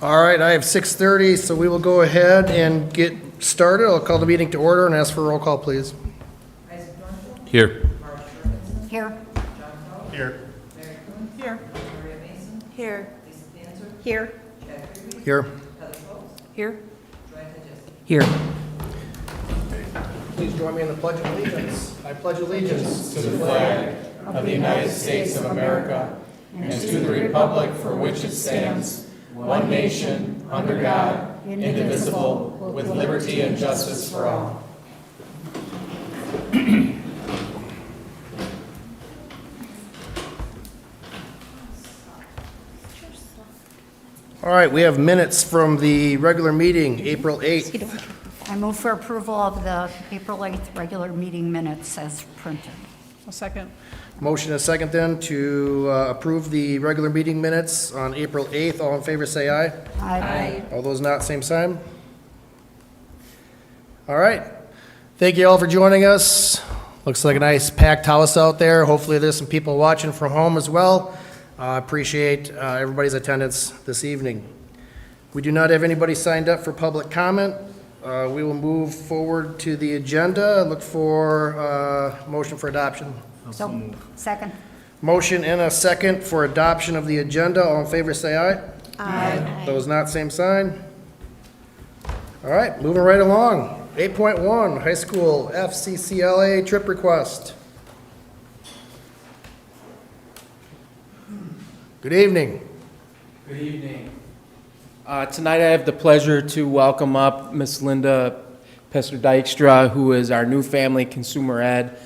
All right, I have 6:30, so we will go ahead and get started. I'll call the meeting to order and ask for a roll call, please. Here. Here. Here. Here. Here. Here. Here. Here. Here. Please join me in the Pledge of Allegiance. I pledge allegiance To the flag of the United States of America and to the republic for which it stands, one nation, under God, indivisible, with liberty and justice for all. All right, we have minutes from the regular meeting, April 8th. I move for approval of the April 8th regular meeting minutes as printed. A second. Motion and second then to approve the regular meeting minutes on April 8th. All in favor, say aye. Aye. All those not, same sign. All right. Thank you all for joining us. Looks like a nice packed house out there. Hopefully there's some people watching from home as well. I appreciate everybody's attendance this evening. We do not have anybody signed up for public comment. We will move forward to the agenda. Look for motion for adoption. So, second. Motion and a second for adoption of the agenda. All in favor, say aye. Aye. Those not, same sign. All right, moving right along. 8.1, high school FCCLA trip request. Good evening. Good evening. Tonight I have the pleasure to welcome up Miss Linda Pester-Dykstra, who is our new family consumer ed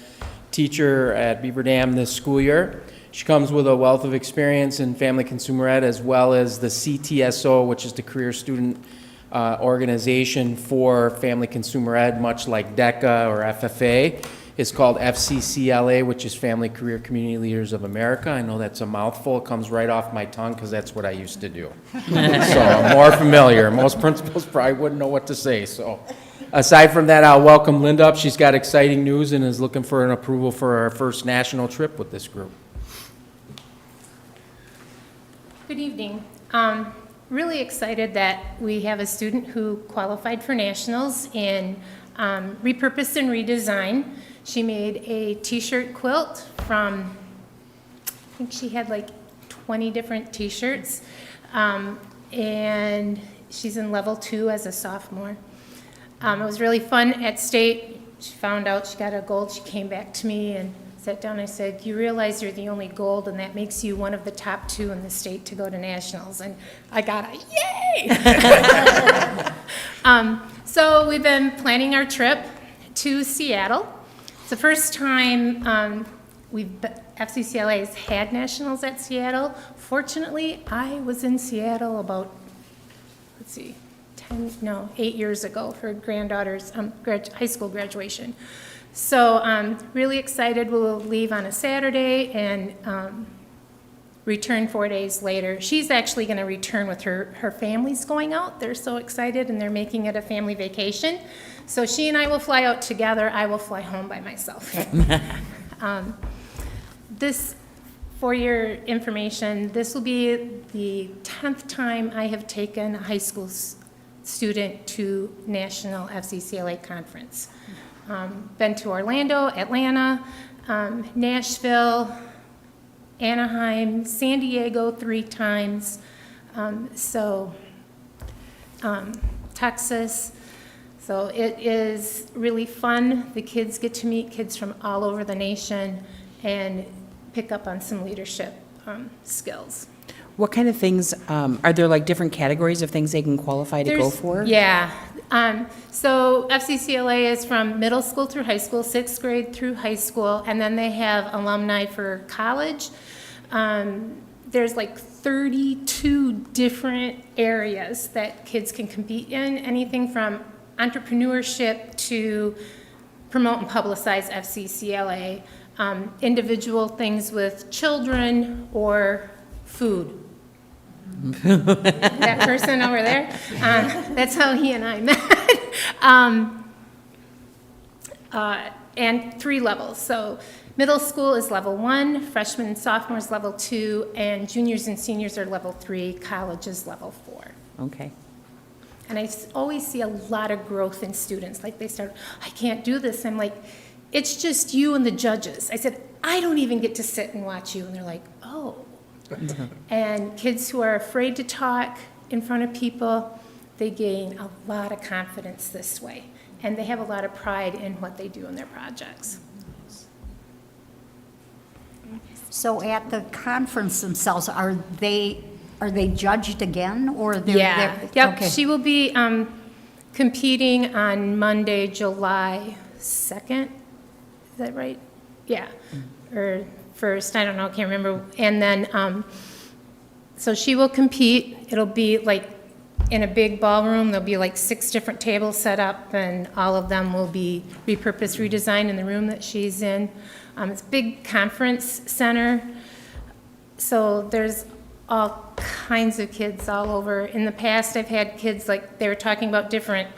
teacher at Beaver Dam this school year. She comes with a wealth of experience in family consumer ed as well as the CTSO, which is the Career Student Organization for Family Consumer Ed, much like DECA or FFA. It's called FCCLA, which is Family Career Community Leaders of America. I know that's a mouthful. It comes right off my tongue because that's what I used to do. So I'm more familiar. Most principals probably wouldn't know what to say. So aside from that, I'll welcome Linda up. She's got exciting news and is looking for an approval for our first national trip with this group. Good evening. Really excited that we have a student who qualified for nationals in repurpose and redesign. She made a t-shirt quilt from, I think she had like 20 different t-shirts, and she's in level 2 as a sophomore. It was really fun at state. She found out she got a gold. She came back to me and sat down. I said, you realize you're the only gold, and that makes you one of the top 2 in the state to go to nationals. And I got a yay! So we've been planning our trip to Seattle. It's the first time FCCLA has had nationals at Seattle. Fortunately, I was in Seattle about, 8 years ago for granddaughter's high school graduation. So really excited. We'll leave on a Saturday and return 4 days later. She's actually going to return with her family's going out. They're so excited, and they're making it a family vacation. So she and I will fly out together. I will fly home by myself. This, for your information, this will be the 10th time I have taken a high school student to National FCCLA Conference. Been to Orlando, Atlanta, Nashville, Anaheim, San Diego 3 times, Texas. So it is really fun. The kids get to meet kids from all over the nation and pick up on some leadership skills. What kind of things, are there like different categories of things they can qualify to go for? Yeah. So FCCLA is from middle school through high school, 6th grade through high school, and then they have alumni for college. There's like 32 different areas that kids can compete in, anything from entrepreneurship to promote and publicize FCCLA, individual things with children or food. That person over there, that's how he and I met. And 3 levels. So middle school is level 1, freshmen and sophomores level 2, and juniors and seniors are level 3, college is level 4. Okay. And always see a lot of growth in students, like they start, I can't do this. I'm like, it's just you and the judges. I said, I don't even get to sit and watch you. And they're like, oh. And kids who are afraid to talk in front of people, they gain a lot of confidence this way. And they have a lot of pride in what they do in their projects. So at the conference themselves, are they judged again, or they're? Yeah, they're- yep, okay. she will be competing on Monday, July 2nd. Is that right? Yeah, or 1st, I don't know, I can't remember. And then, so she will compete. It'll be like in a big ballroom. There'll be like 6 different tables set up, and all of them will be repurposed, redesigned in the room that she's in. It's a big conference center, so there's all kinds of kids all over. In the past, I've had kids, like, they were talking about different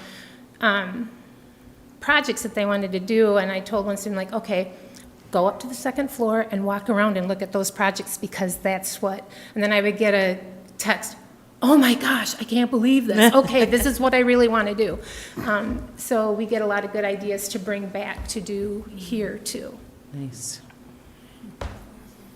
projects that they wanted to do, and I told one student, like, okay, go up to the 2nd floor and walk around and look at those projects, because that's what, and then I would get a text, oh my gosh, I can't believe this. Okay, this is what I really want to do. So we get a lot of good ideas to bring back to do here, too. Nice.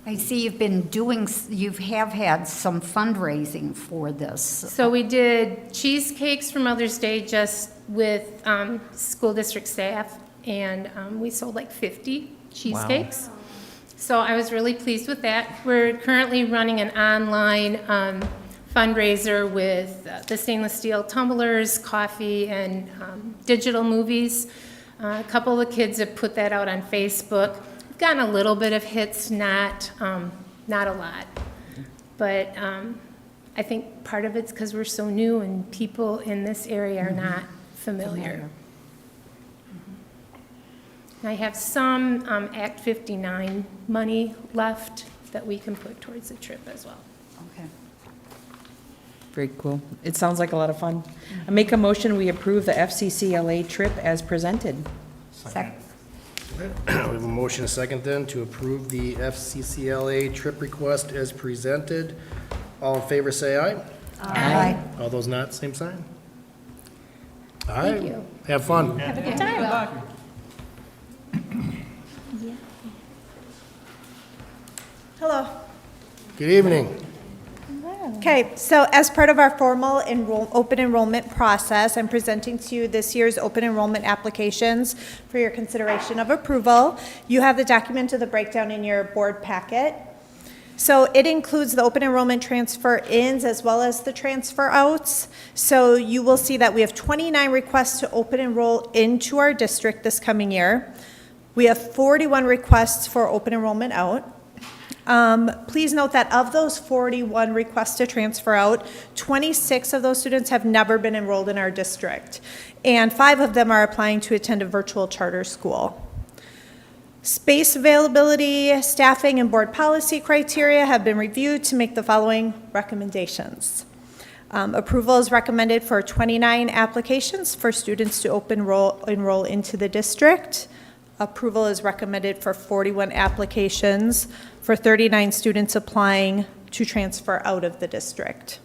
I see you have had some fundraising for this. So we did cheesecakes for Mother's Day just with school district staff, and we sold like 50 cheesecakes. So I was really pleased with that. We're currently running an online fundraiser with the stainless steel tumblers, coffee, and digital movies. A couple of the kids have put that out on Facebook. We've gotten a little bit of hits, not a lot. But I think part of it's because we're so new and people in this area are not familiar. And I have some Act 59 money left that we can put towards the trip as well. Okay. Very cool. It sounds like a lot of fun. I make a motion, we approve the FCCLA trip as presented. Second. We have a motion, a second then, to approve the FCCLA trip request as presented. All in favor, say aye. Aye. All those not, same sign. All right. Thank you. Have fun. Have a good time. Hello. Good evening. Okay, so as part of our formal open enrollment process, I'm presenting to you this year's open enrollment applications for your consideration of approval. You have the document of the breakdown in your board packet. So it includes the open enrollment transfer ins as well as the transfer outs. So you will see that we have 29 requests to open enroll into our district this coming year. We have 41 requests for open enrollment out. Please note that of those 41 requests to transfer out, 26 of those students have never been enrolled in our district, and 5 of them are applying to attend a virtual charter school. Space availability, staffing, and board policy criteria have been reviewed to make the following recommendations. Approval is recommended for 29 applications for students to enroll into the district. Approval is recommended for 41 applications for 39 students applying to transfer out of the district.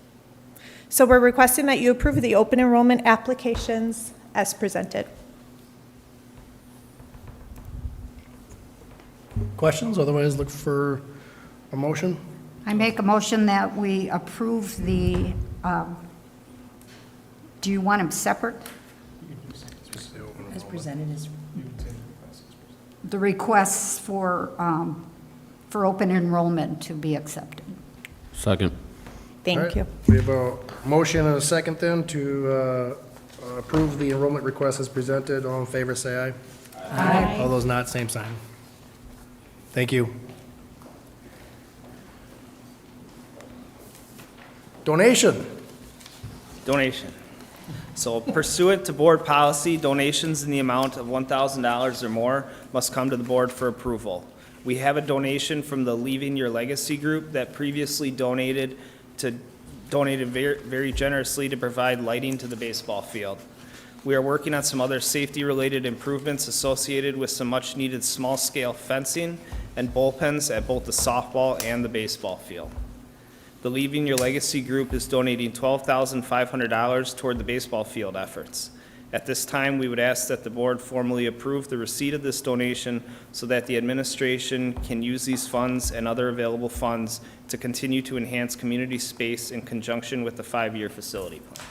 So we're requesting that you approve the open enrollment applications as presented. Questions? Otherwise, look for a motion. I make a motion that we approve the, do you want them separate? As presented is. The requests for open enrollment to be accepted. Second. All Thank right. you. We have a motion and a second then to approve the enrollment request as presented. All in favor, say aye. Aye. All those not, same sign. Thank you. Donation. Donation. So pursuant to board policy, donations in the amount of $1,000 or more must come to the board for approval. We have a donation from the Leaving Your Legacy group that previously donated very generously to provide lighting to the baseball field. We are working on some other safety-related improvements associated with some much-needed small-scale fencing and bullpens at both the softball and the baseball field. The Leaving Your Legacy group is donating $12,500 toward the baseball field efforts. At this time, we would ask that the board formally approve the receipt of this donation so that the administration can use these funds and other available funds to continue to enhance community space in conjunction with the 5-year facility plan.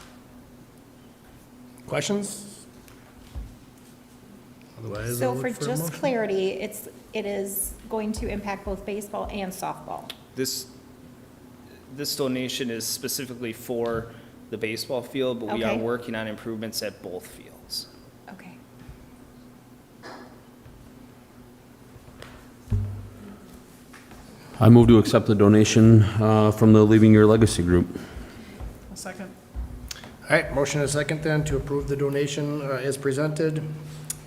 Questions? Otherwise, So I'll for look a just motion. clarity, it is going to impact both baseball and softball. This donation is specifically for the baseball field, but we are Okay. working on improvements at both fields. Okay. I move to accept the donation from the Leaving Your Legacy group. All right, motion and a second then to approve the donation as presented.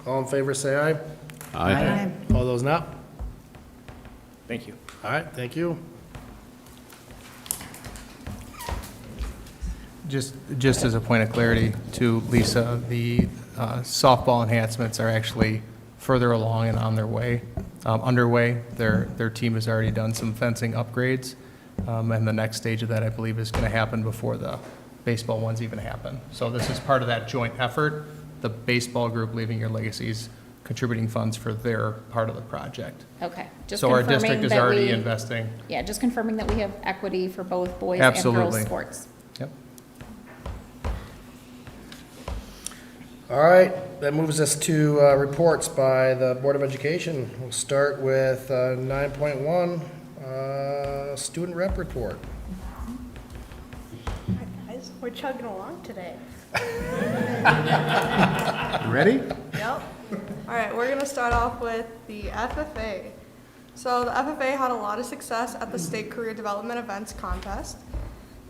All in favor, say aye. Aye. All those not? Thank you. All right, thank you. Just as a point of clarity to Lisa, the softball enhancements are actually further along and on their way, underway. Their team has already done some fencing upgrades, and the next stage of that, I believe, is going to happen before the baseball ones even happen. So this is part of that joint effort. The baseball group, Leaving Your Legacies, contributing funds for their part of the project. Okay. Just So our confirming district is that already we- investing. Yeah, just confirming that we have equity for both boys and girls Absolutely. sports. Yep. All right, that moves us to reports by the Board of Education. We'll start with 9.1, student rep report. Guys, we're chugging along today. You ready? Yep. All right, we're going to start off with the FFA. So the FFA had a lot of success at the State Career Development Events Contest.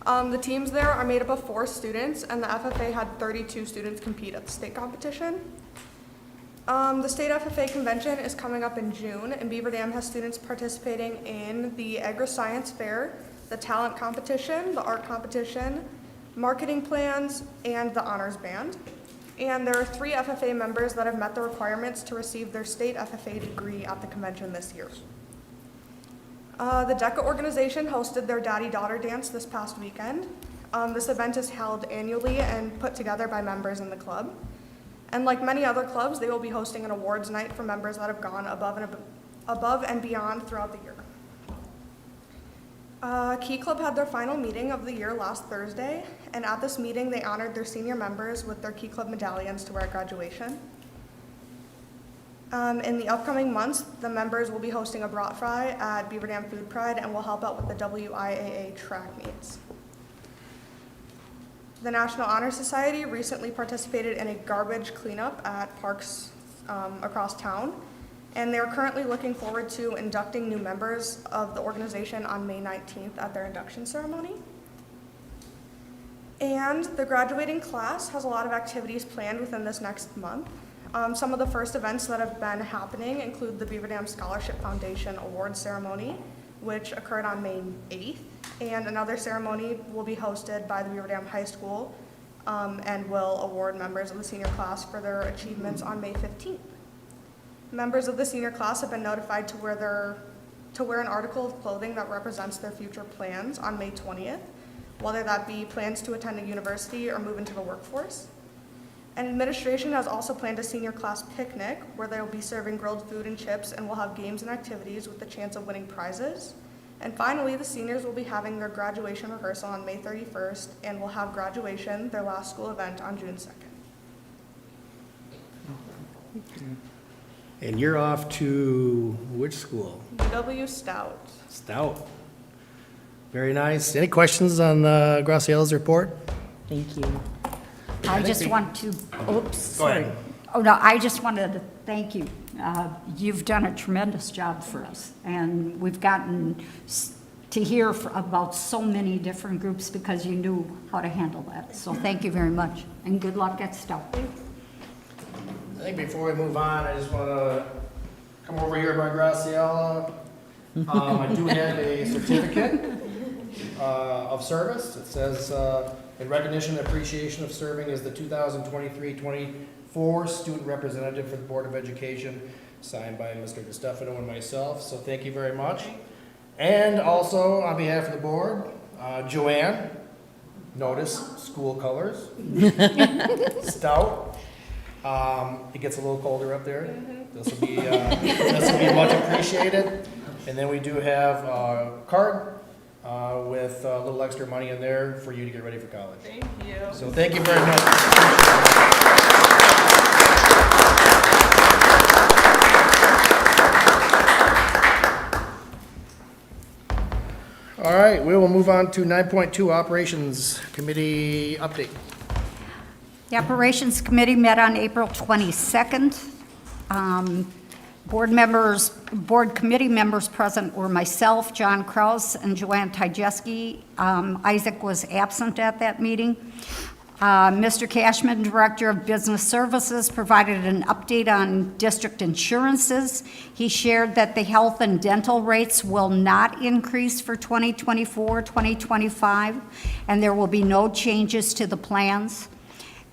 The teams there are made up of 4 students, and the FFA had 32 students compete at the state competition. The state FFA convention is coming up in June, and Beaver Dam has students participating in the Agri-Science Fair, the talent competition, the art competition, marketing plans, and the honors band. And there are 3 FFA members that have met the requirements to receive their state FFA degree at the convention this year. The DECA organization hosted their daddy-daughter dance this past weekend. This event is held annually and put together by members in the club. And like many other clubs, they will be hosting an awards night for members that have gone above and beyond throughout the year. Key Club had their final meeting of the year last Thursday, and at this meeting, they honored their senior members with their Key Club medallions to wear at graduation. In the upcoming months, the members will be hosting a brat fry at Beaver Dam Food Pride and will help out with the WIAA track meets. The National Honor Society recently participated in a garbage cleanup at parks across town, and they're currently looking forward to inducting new members of the organization on May 19th at their induction ceremony. And the graduating class has a lot of activities planned within this next month. Some of the first events that have been happening include the Beaver Dam Scholarship Foundation Award Ceremony, which occurred on May 8th, and another ceremony will be hosted by the Beaver Dam High School and will award members of the senior class for their achievements on May 15th. Members of the senior class have been notified to wear an article of clothing that represents their future plans on May 20th, whether that be plans to attend a university or move into the workforce. And administration has also planned a senior class picnic where they will be serving grilled food and chips and will have games and activities with the chance of winning prizes. And finally, the seniors will be having their graduation rehearsal on May 31st and will have graduation, their last school event, on June 2nd. And you're off to which school? UW Stout. Stout. Very nice. Any questions on Graciella's report? Thank you. I just want to, oops, Go ahead. sorry. Oh, no, I just wanted to thank you. You've done a tremendous job for us, and we've gotten to hear about so many different groups because you knew how to handle that. So thank you very much, and good luck at Stout. I think before we move on, I just want to come over here by Graciela. I do have a certificate of service. It says, in recognition and appreciation of serving as the 2023-24 student representative for the Board of Education, signed by Mr. DeStefano and myself. So thank you very much. And also, on behalf of the board, Joanne, notice, school colors. Stout. It gets a little colder up there. This will be much appreciated. And then we do have a card with a little extra money in there for you to get ready for college. Thank you. So thank you very much. All right, we will move on to 9.2 Operations Committee update. The Operations Committee met on April 22nd. Board committee members present were myself, John Kraus, and Joanne Tyjeski. Isaac was absent at that meeting. Mr. Cashman, Director of Business Services, provided an update on district insurances. He shared that the health and dental rates will not increase for 2024, 2025, and there will be no changes to the plans.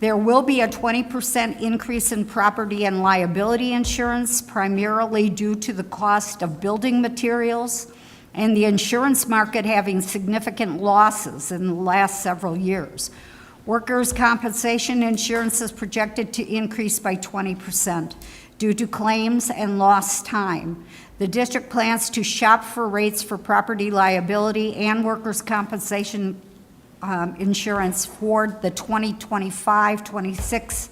There will be a 20% increase in property and liability insurance, primarily due to the cost of building materials and the insurance market having significant losses in the last several years. Workers' compensation insurance is projected to increase by 20% due to claims and lost time. The district plans to shop for rates for property liability and workers' compensation insurance for the 2025-26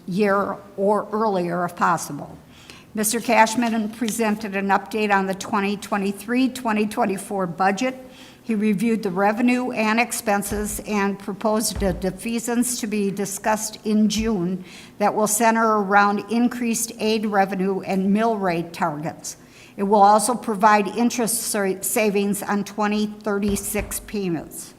year or earlier if possible. Mr. Cashman presented an update on the 2023-2024 budget. He reviewed the revenue and expenses and proposed a defeasance to be discussed in June that will center around increased aid revenue and mill rate targets. It will also provide interest savings on 2036 payments.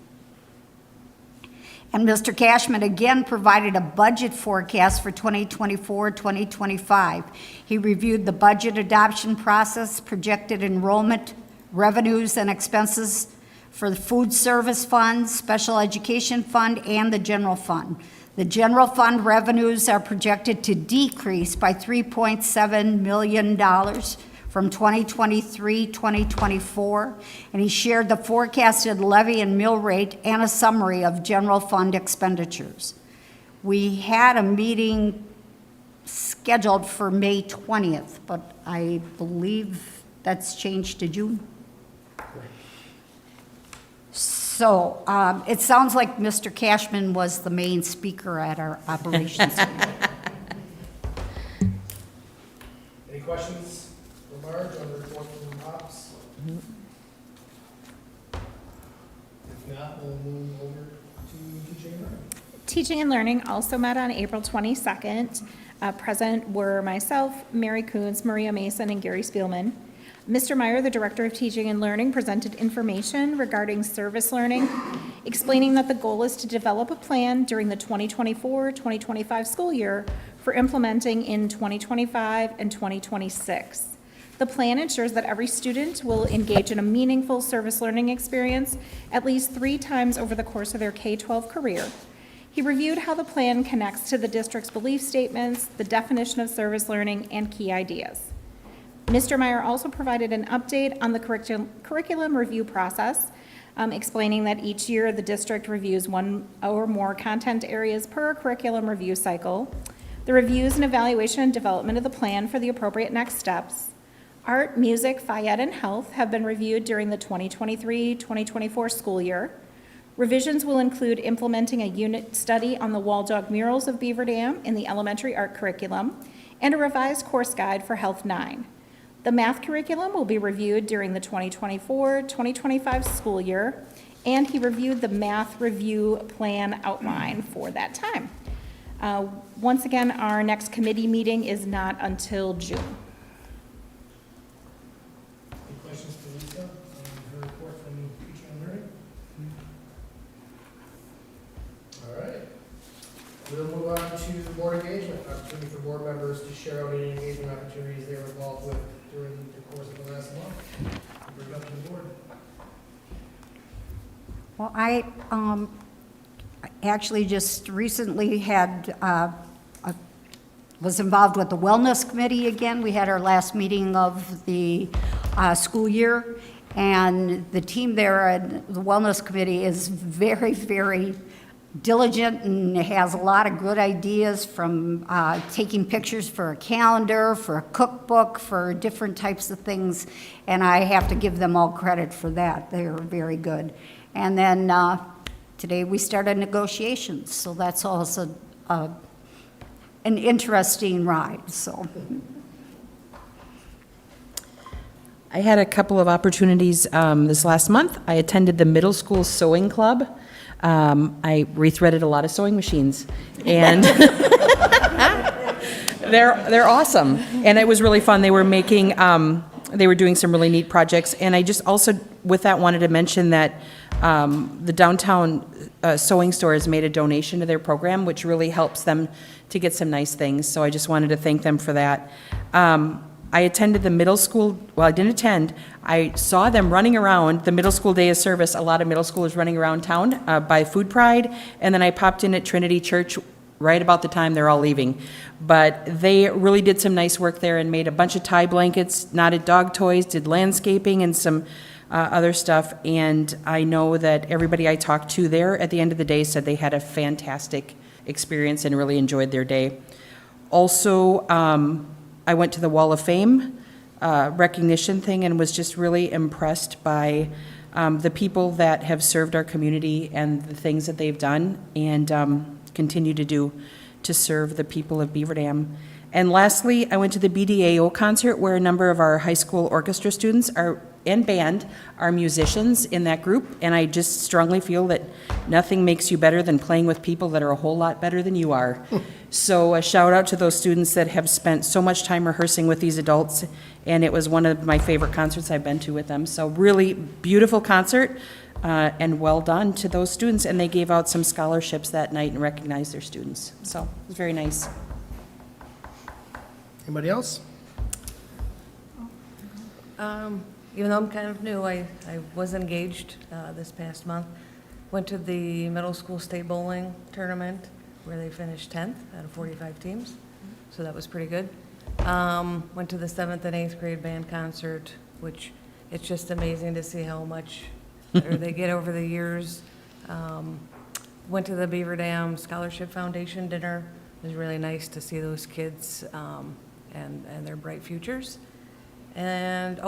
And Mr. Cashman again provided a budget forecast for 2024-2025. He reviewed the budget adoption process, projected enrollment, revenues, and expenses for the food service fund, special education fund, and the general fund. The general fund revenues are projected to decrease by $3.7 million from 2023-2024, and he shared the forecasted levy and mill rate and a summary of general fund expenditures. We had a meeting scheduled for May 20th, but I believe that's changed to June. So it sounds like Mr. Cashman was the main speaker at our operations meeting. Any questions? Marge, on the report from Ops? If not, we'll move over to teaching and learning. Teaching and Learning also met on April 22nd. Present were myself, Mary Coons, Maria Mason, and Gary Spielman. Mr. Meyer, the Director of Teaching and Learning, presented information regarding service learning, explaining that the goal is to develop a plan during the 2024-2025 school year for implementing in 2025 and 2026. The plan ensures that every student will engage in a meaningful service learning experience at least 3 times over the course of their K-12 career. He reviewed how the plan connects to the district's belief statements, the definition of service learning, and key ideas. Mr. Meyer also provided an update on the curriculum review process, explaining that each year the district reviews 1 or more content areas per curriculum review cycle, the reviews and evaluation and development of the plan for the appropriate next steps. Art, music, Phi-Ed, and health have been reviewed during the 2023-2024 school year. Revisions will include implementing a unit study on the wall dog murals of Beaver Dam in the elementary art curriculum and a revised course guide for Health 9. The math curriculum will be reviewed during the 2024-2025 school year, and he reviewed the math review plan outline for that time. Once again, our next committee meeting is not until June. Questions for Lisa on her report from teaching and learning? All right. We'll move on to board engagement, opportunity for board members to share out any engagement opportunities they were involved with during the course of the last month. Bring it up to the board. Well, I actually just recently had was involved with the Wellness Committee again. We had our last meeting of the school year, And the team there at the Wellness Committee is very, very diligent and has a lot of good ideas, from taking pictures for a calendar, for a cookbook, for different types of things. And I have to give them all credit for that. They are very good. And then today we started negotiations, so that's also an interesting ride, so. I had a couple of opportunities this last month. I attended the middle school sewing club. I rethreaded a lot of sewing machines, and they're awesome. And it was really fun. They were making, they were doing some really neat projects. And I just also, with that, wanted to mention that the downtown sewing store has made a donation to their program, which really helps them to get some nice things. So I just wanted to thank them for that. I attended the middle school, well, I didn't attend, I saw them running around the middle school day of service, a lot of middle schoolers running around town by Food Pride, and then I popped in at Trinity Church right about the time they're all leaving. But they really did some nice work there and made a bunch of tie blankets, knotted dog toys, did landscaping and some other stuff, and I know that everybody I talked to there at the end of the day said they had a fantastic experience and really enjoyed their day. Also, I went to the Wall of Fame recognition thing and was just really impressed by the people that have served our community and the things that they've done and continue to do to serve the people of Beaver Dam. And lastly, I went to the BDAO concert where a number of our high school orchestra students and band are musicians in that group, and I just strongly feel that nothing makes you better than playing with people that are a whole lot better than you are. So a shout out to those students that have spent so much time rehearsing with these adults, and it was one of my favorite concerts I've been to with them. So really beautiful concert, and well done to those students, and they gave out some scholarships that night and recognized their students. So it was very nice. Anybody else? Even though I'm kind of new, I was engaged this past month. Went to the middle school state bowling tournament where they finished 10th out of 45 teams, so that was pretty good. Went to the 7th and 8th grade band concert, which it's just amazing to see how much better they get over the years. Went to the Beaver Dam Scholarship Foundation dinner. It was really nice to see those kids and their bright futures. And,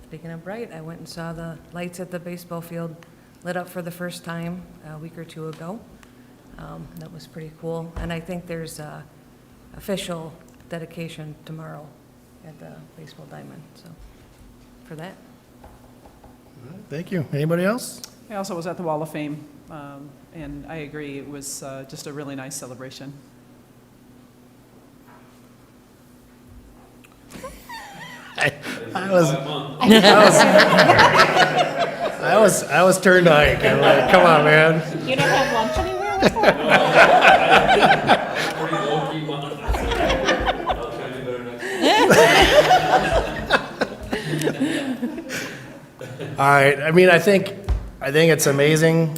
speaking of bright, I went and saw the lights at the baseball field lit up for the first time a week or two ago. That was pretty cool. And I think there's a official dedication tomorrow at the baseball diamond, so for that. Thank you. Anybody else? I also was at the Wall of Fame, and I agree, it was just a really nice celebration. I was turned Ike. I'm like, come on, man. You didn't have lunch anywhere before? All right. I mean, I think it's amazing.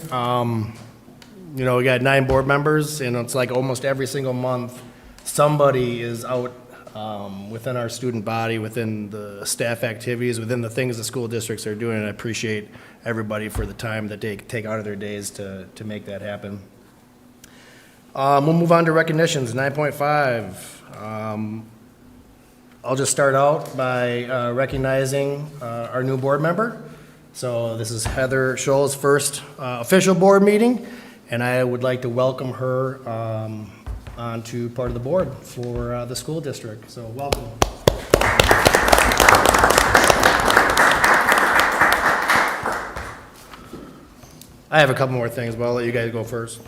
You know, we got 9 board members, and it's like almost every single month, somebody is out within our student body, within the staff activities, within the things the school districts are doing. And I appreciate everybody for the time that they take out of their days to make that happen. We'll move on to recognitions, 9.5. I'll just start out by recognizing our new board member. So this is Heather Scholl's first official board meeting, and I would like to welcome her onto part of the board for the school district. So welcome. I have a couple more things, but I'll let you guys go first.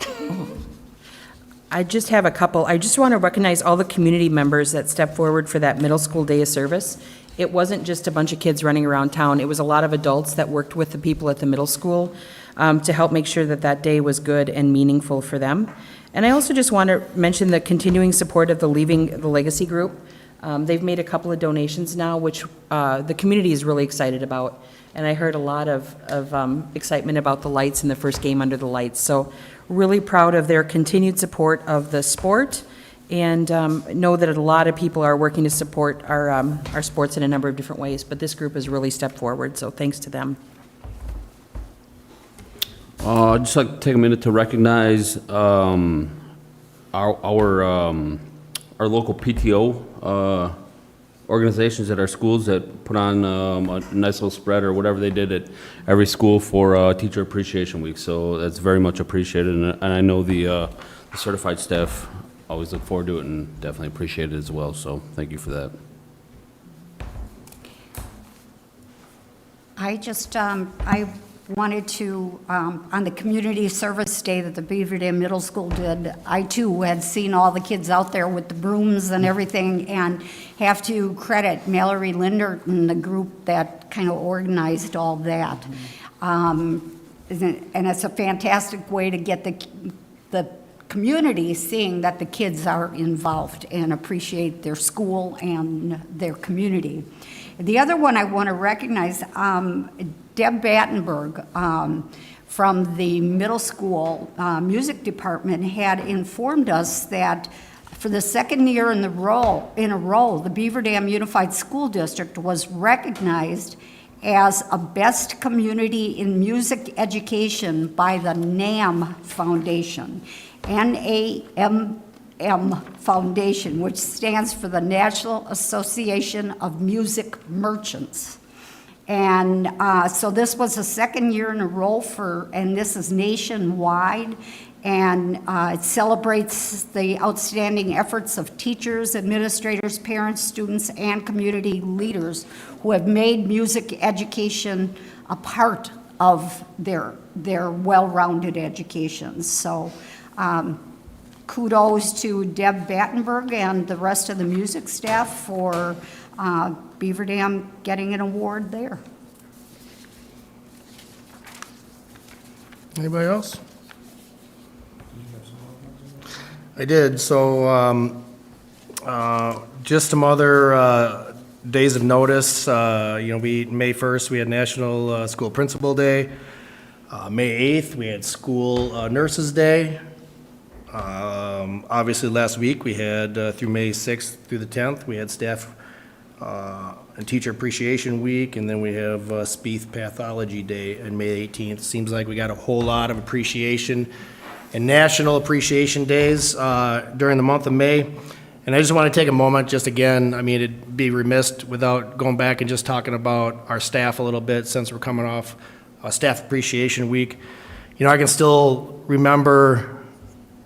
I just have a couple. I just want to recognize all the community members that stepped forward for that middle school day of service. It wasn't just a bunch of kids running around town. It was a lot of adults that worked with the people at the middle school to help make sure that that day was good and meaningful for them. And I also just want to mention the continuing support of the Leaving the Legacy group. They've made a couple of donations now, which the community is really excited about. And I heard a lot of excitement about the lights in the first game under the lights. So really proud of their continued support of the sport and know that a lot of people are working to support our sports in a number of different ways, but this group has really stepped forward, so thanks to them. I'd just like to take a minute to recognize our local PTO organizations at our schools that put on a nice little spread or whatever they did at every school for Teacher Appreciation Week. So that's very much appreciated, and I know the certified staff always look forward to it and definitely appreciate it as well. So thank you for that. I wanted to, on the community service day that the Beaver Dam Middle School did, I too had seen all the kids out there with the brooms and everything, and have to credit Mallory Linder and the group that kind of organized all that. And it's a fantastic way to get the community seeing that the kids are involved and appreciate their school and their community. The other one I want to recognize, Deb Battenberg from the middle school music department had informed us that for the second year in a row, the Beaver Dam Unified School District was recognized as a best community in music education by the NAM Foundation, NAMM Foundation, which stands for the National Association of Music Merchants. And so this was the second year in a row and this is nationwide, and it celebrates the outstanding efforts of teachers, administrators, parents, students, and community leaders who have made music education a part of their well-rounded education. So kudos to Deb Battenberg and the rest of the music staff for Beaver Dam getting an award there. Anybody else? I did. So just some other days of notice. May 1st, we had National School Principal Day. May 8th, we had School Nurses Day. Obviously, last week, we had, through May 6th through the 10th, we had Staff and Teacher Appreciation Week, and then we have Spieth Pathology Day on May 18th. Seems like we got a whole lot of appreciation and National Appreciation Days during the month of May. And I just want to take a moment, just again, it'd be remiss without going back and just talking about our staff a little bit, since we're coming off Staff Appreciation Week. I can still remember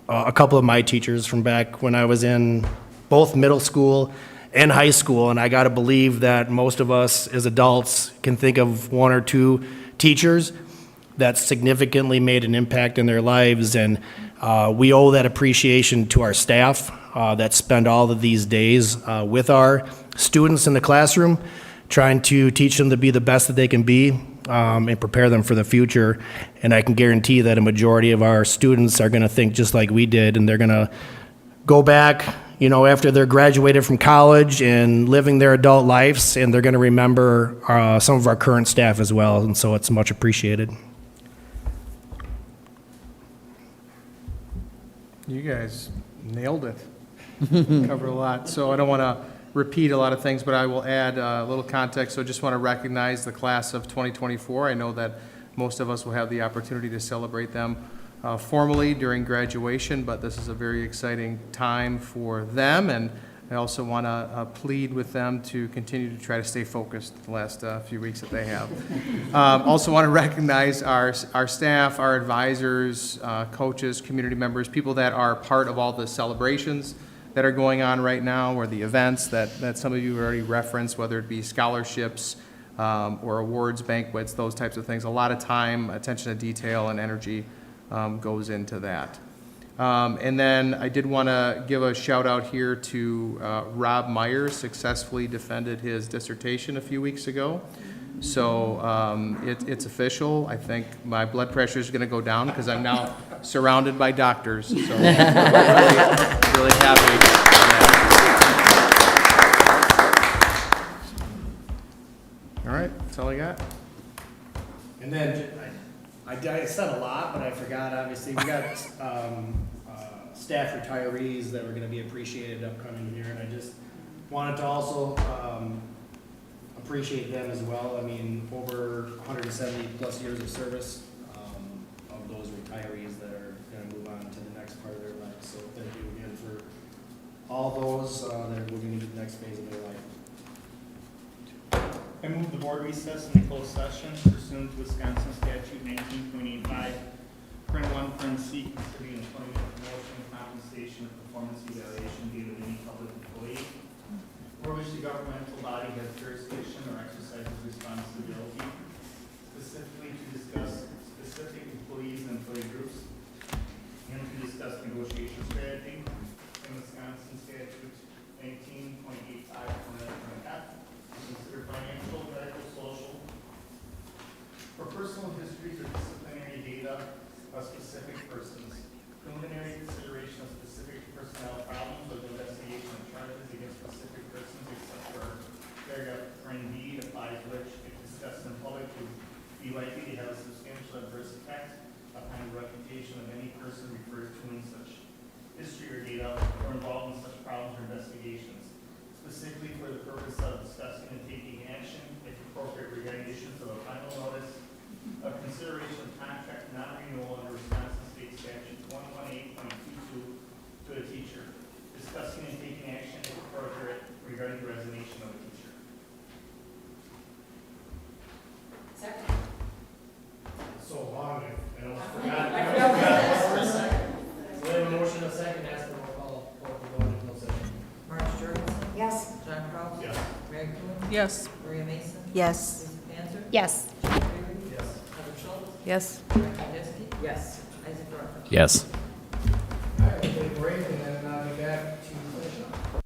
a couple of my teachers from back when I was in both middle school and high school, and I got to believe that most of us as adults can think of one or two teachers that significantly made an impact in their lives, and we owe that appreciation to our staff that spend all of these days with our students in the classroom, trying to teach them to be the best that they can be and prepare them for the future. And I can guarantee that a majority of our students are going to think just like we did, and they're going to go back, after they're graduated from college and living their adult lives, and they're going to remember some of our current staff as well, and so it's much appreciated. You guys nailed it. Covered a lot. So I don't want to repeat a lot of things, but I will add a little context. So I just want to recognize the class of 2024. I know that most of us will have the opportunity to celebrate them formally during graduation, but this is a very exciting time for them, and I also want to plead with them to continue to try to stay focused the last few weeks that they have. Also want to recognize our staff, our advisors, coaches, community members, people that are part of all the celebrations that are going on right now, or the events that some of you already referenced, whether it be scholarships or awards, banquets, those types of things. A lot of time, attention to detail, and energy goes into that. And then I did want to give a shout out here to Rob Myers, successfully defended his dissertation a few weeks ago. So it's official. I think my blood pressure is going to go down because I'm now surrounded by doctors. So really happy. All right, that's all I got. And then I said a lot, but I forgot, obviously, we got staff retirees that were gonna be appreciated upcoming year, and I just wanted to also, appreciate them as well. I mean, over 170 plus years of service, of those retirees that are gonna move on to the next part of their life. So thank you again for all those, that are moving into the next phase of their life. I move the board recess into closed session pursuant to Wisconsin statute 19.85, print 1, print C, considering employment, promotion, compensation, or performance evaluation due to any public employee, for which the governmental body has jurisdiction or exercises responsibility, specifically to discuss specific employees and employee groups, and to discuss negotiation strategy, in Wisconsin statute 19.85, print F, consider financial, medical, social, or personal histories or disciplinary data of specific persons, preliminary consideration of specific personnel problems or the investigation of charges against specific persons except for paragraph B applies, which, if discussed in public, would be likely to have a substantial adverse effect upon the reputation of any person referred to in such history or data or involved in such problems or investigations, specifically for the purpose of discussing and taking action, if appropriate, regarding issues of a final notice of consideration of contract non-renewal under Wisconsin State Statute 118.22 to a teacher, discussing and taking action, if appropriate, regarding the resignation of a teacher. So long, I almost forgot. We have a motion, a second, ask the roll call, vote to go into closed session. Marge Jorgensen? Yes. John Kraus? Yes. Mary Coon? Yes. Maria Mason? Yes. Lisa Panther? Yes. Jeff Freeland? Yes. Heather Schultz? Yes. Eric Podesky? Yes. Isaac Rutherford? Yes. All right, we'll take a break and then be back to finish up.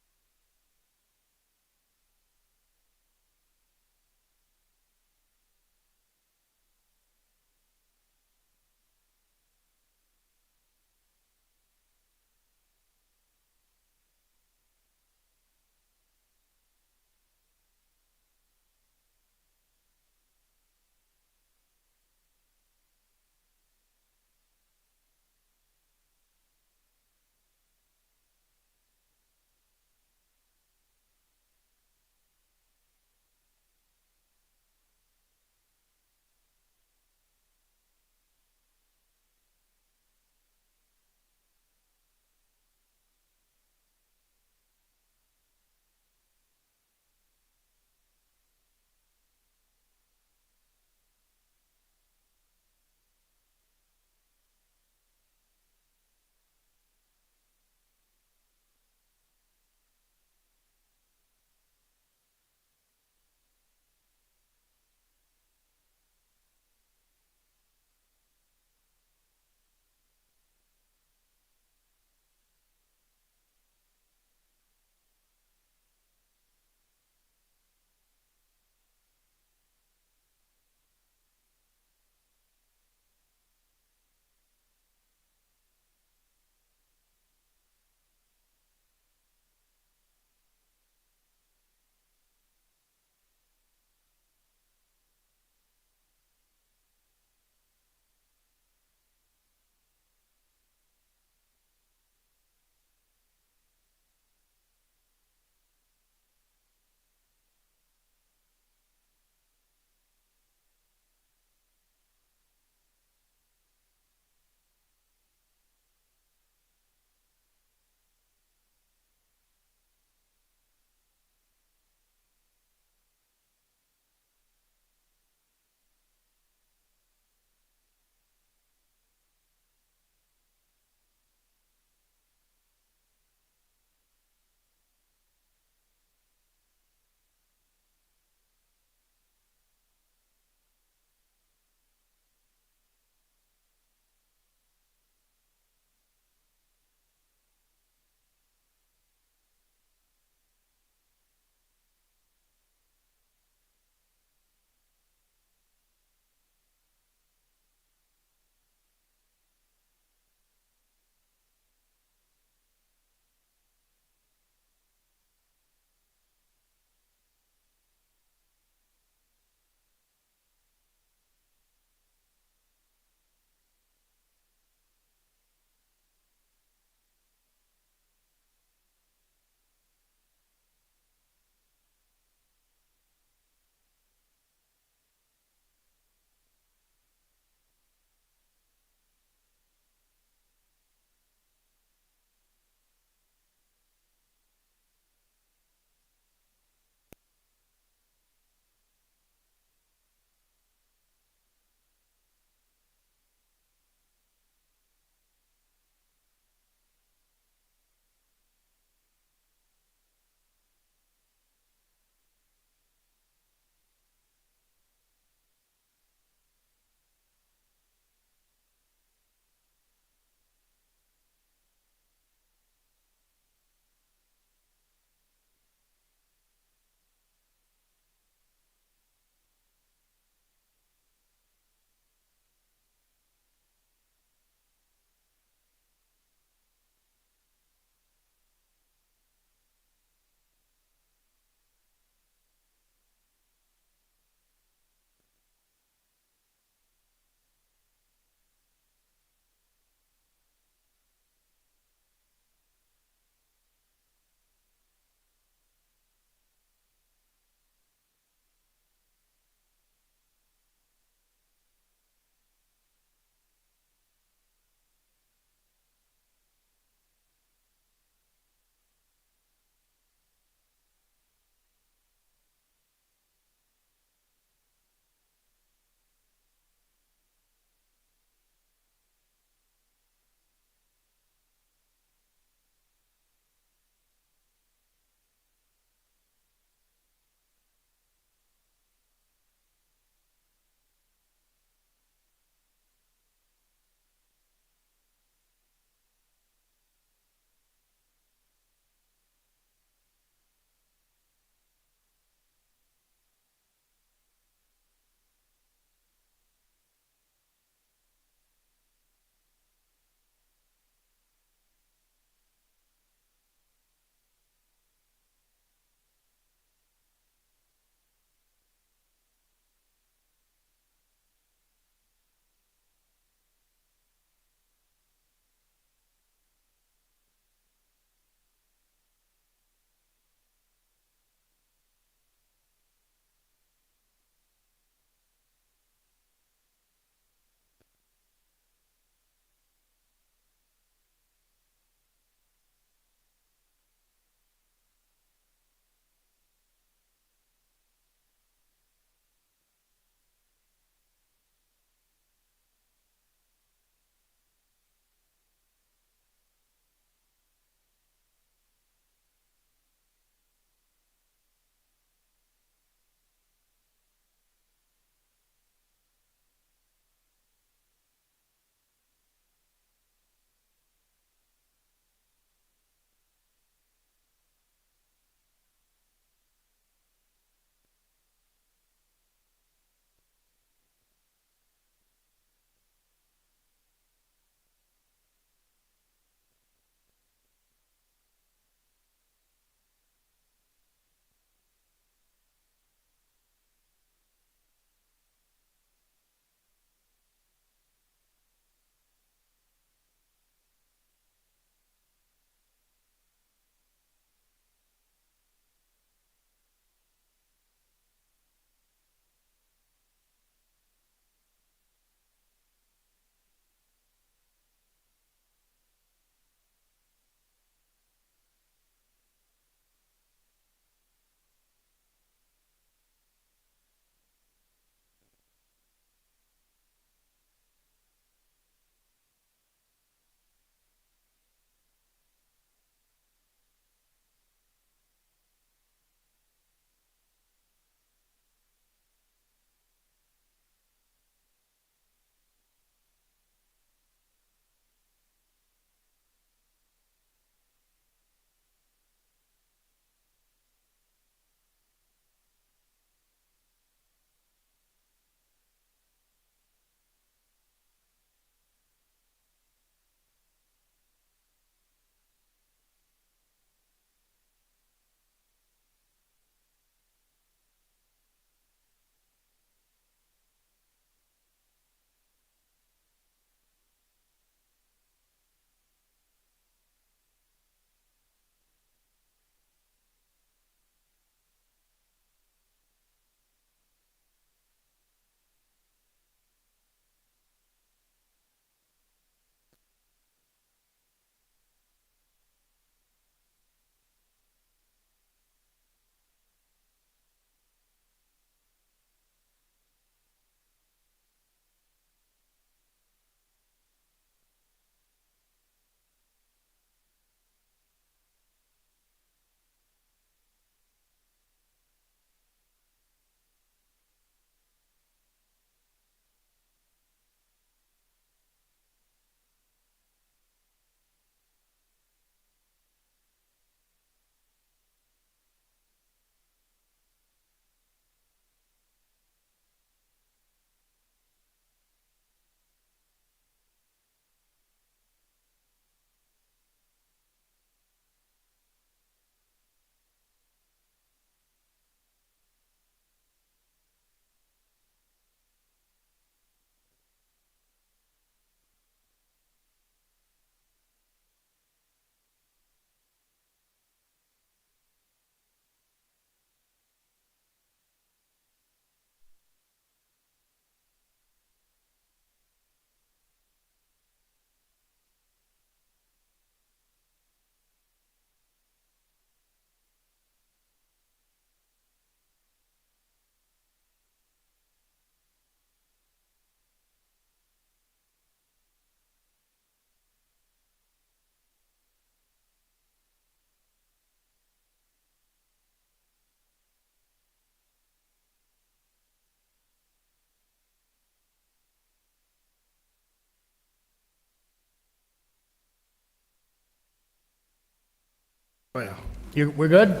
Oh, yeah. We're good?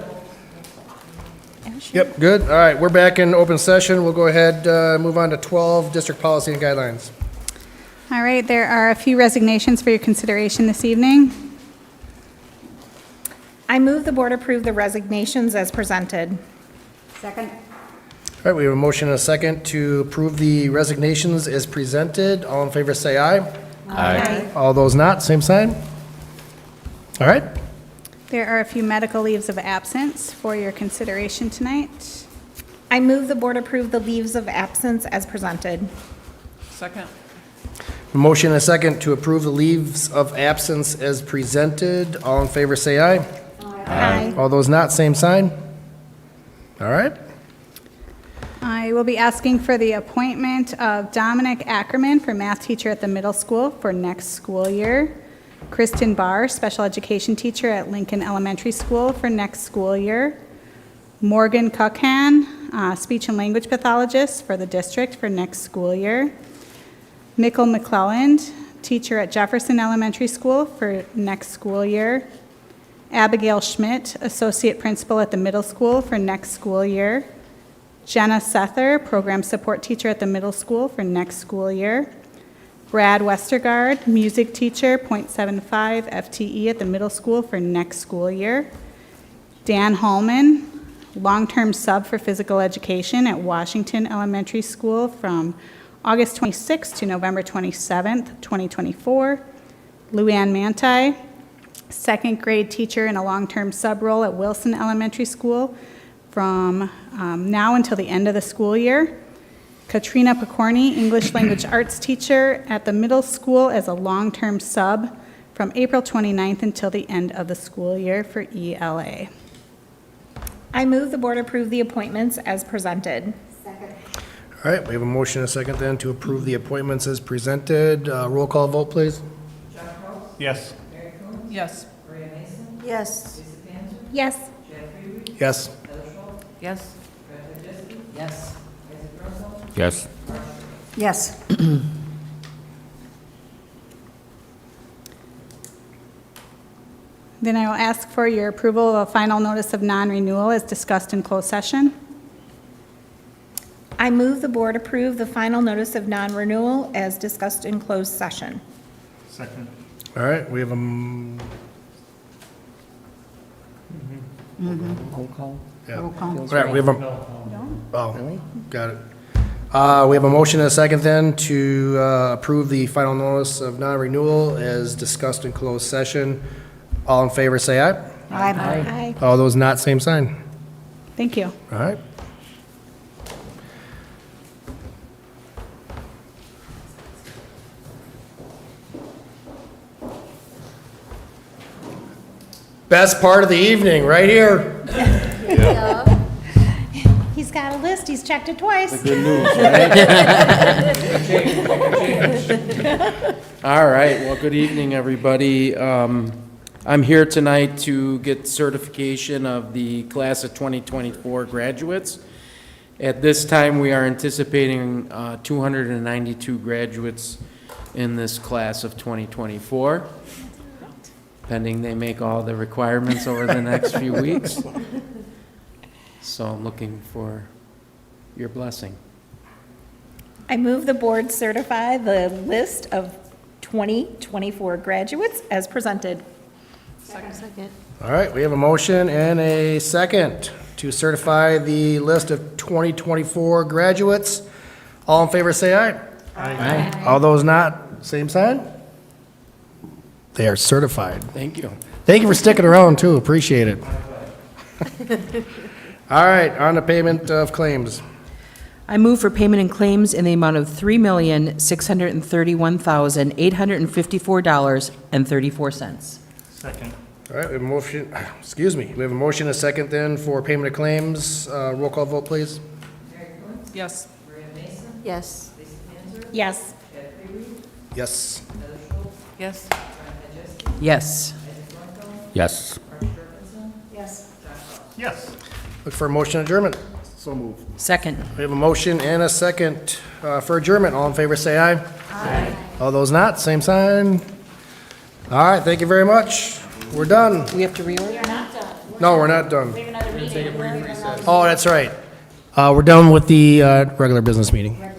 Yep, good. All right, we're back in open session. We'll go ahead, move on to 12, district policy and guidelines. All right, there are a few resignations for your consideration this evening. I move the board approve the resignations as presented. Second? All right, we have a motion and a second to approve the resignations as presented. All in favor, say aye. Aye. All those not, same sign. All right, There are a few medical leaves of absence for your consideration tonight. I move the board approve the leaves of absence as presented. Second? a motion and a second to approve the leaves of absence as presented. All in favor, say aye. Aye. All those not, same sign. All right, I will be asking for the appointment of Dominic Ackerman for math teacher at the middle school for next school year. Kristen Barr, special education teacher at Lincoln Elementary School for next school year. Morgan Cuckhan, speech and language pathologist for the district for next school year. Mikkel McClelland, teacher at Jefferson Elementary School for next school year. Abigail Schmidt, associate principal at the middle school for next school year. Jenna Sether, program support teacher at the middle school for next school year. Brad Westergaard, music teacher, .75 FTE at the middle school for next school year. Dan Hallman, long-term sub for physical education at Washington Elementary School from August 26th to November 27th, 2024. Luann Manti, second grade teacher in a long-term sub role at Wilson Elementary School from now until the end of the school year. Katrina Picorni, English language arts teacher at the middle school as a long-term sub from April 29th until the end of the school year for ELA. I move the board approve the appointments as presented. all right, we have a motion and a second then to approve the appointments as presented. Roll call vote, please. Yes. Yes. Yes. Yes. Yes. Yes. Yes. Yes. Then I will ask for your approval of a final notice of non-renewal as discussed in closed session. I move the board approve the final notice of non-renewal as discussed in closed session. Second. All right, we have a, Roll call. all right, we have a, oh, got it. We have a motion and a second then to approve the final notice of non-renewal as discussed in closed session. All in favor, say aye. Aye. All those not, same sign. Thank you. All right. Best part of the evening, right here. He's got a list, he's checked it twice. Good news, right? All right, well, good evening, everybody. I'm here tonight to get certification of the class of 2024 graduates. At this time, we are anticipating 292 graduates in this class of 2024, pending they make all the requirements over the next few weeks. So I'm looking for your blessing. I move the board certify the list of 2024 graduates as presented. Second. All right, we have a motion and a second to certify the list of 2024 graduates. All in favor, say aye. Aye. All those not, same sign? They are certified. Thank you. Thank you for sticking around, too. Appreciate it. All right, on to payment of claims. I move for payment and claims in the amount of $3,631,854.34. Second. All right, we have a motion, excuse me, we have a motion and a second then for payment of claims. Roll call vote, please. Yes. Yes. Yes. Yes. Yes. Yes. Yes. Yes. Look for a motion adjournment. So move. Second. We have a motion and a second for adjournment. All in favor, say aye. Aye. All those not, same sign. All right, thank you very much. We're done. We have to reorder? No, we're not done. Oh, that's right. We're done with the regular business meeting.